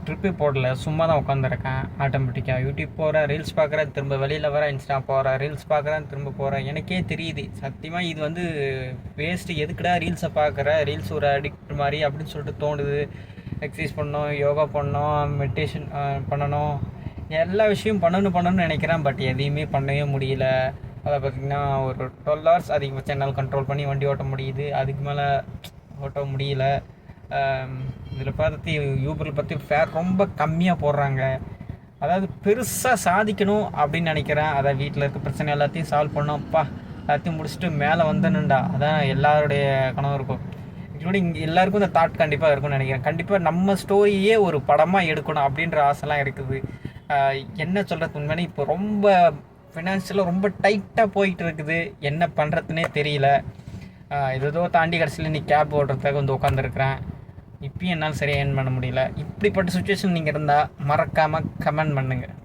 Trip போடல, சும்மா தான் உட்காந்துருக்கேன். ஆட்டோமேட்டிக்காக யூடியூப் போகிறேன், ரீல்ஸ் பார்க்குறேன், திரும்ப வெளியில் வர இன்ஸ்டா போகிறேன், ரீல்ஸ் பார்க்குறேன், திரும்ப போகிறேன். எனக்கே தெரியுது சத்தியமாக இது வந்து வேஸ்ட்டு. எதுக்குடா ரீல்ஸை பார்க்குற, ரீல்ஸ் ஒரு அடிக்ட் மாதிரி அப்படின்னு சொல்லிட்டு தோணுது. எக்ஸசைஸ் பண்ணணும், யோகா பண்ணணும், மெடிடேஷன் பண்ணணும், எல்லா விஷயம் பண்ணணும்னு நினைக்கிறேன். பட் எதையுமே பண்ணவே முடியல. அதை பார்த்திங்கன்னா ஒரு 12 ஹவர்ஸ் அதிகபட்சம் என்னால் கண்ட்ரோல் பண்ணி வண்டி ஓட்ட முடியுது. அதுக்கு மேலே ஓட்ட முடியல. இதில் பார்த்து யூபரில் பற்றி ஃபேர் ரொம்ப கம்மியாக போடுறாங்க. அதாவது பெருசாக சாதிக்கணும் அப்படின்னு நினைக்கிறேன். அதை வீட்டில் இருக்க பிரச்சனை எல்லாத்தையும் சால்வ் பண்ணோம்ப்பா, எல்லாத்தையும் முடிச்சுட்டு மேலே வந்தனுண்டா, அதான் எல்லாருடைய கனவு இருக்கும். இன்க்ளூடிங் எல்லாருக்கும் இந்த தாட் கண்டிப்பாக இருக்கும்னு நினைக்கிறேன். கண்டிப்பாக நம்ம ஸ்டோரியே ஒரு படமாக எடுக்கணும் அப்படின்ற ஆசைலாம் இருக்குது. என்ன சொல்கிறது, உண்மையான இப்போ ரொம்ப ஃபினான்ஷியலாக ரொம்ப டைட்டாக போயிட்டு இருக்குது. என்ன பண்ணுறதுனே தெரியல. ஏதோ தாண்டி கடைசியில் நீ கேப் ஓட்டுறதுக்காக வந்து உட்காந்துருக்குறேன். இப்பயும் என்னால் சரியாக ஏர்ன் பண்ண முடியல. இப்படிப்பட்ட சுச்சுவேஷன் நீங்கள் இருந்தால் மறக்காமல் கமெண்ட் பண்ணுங்கள்.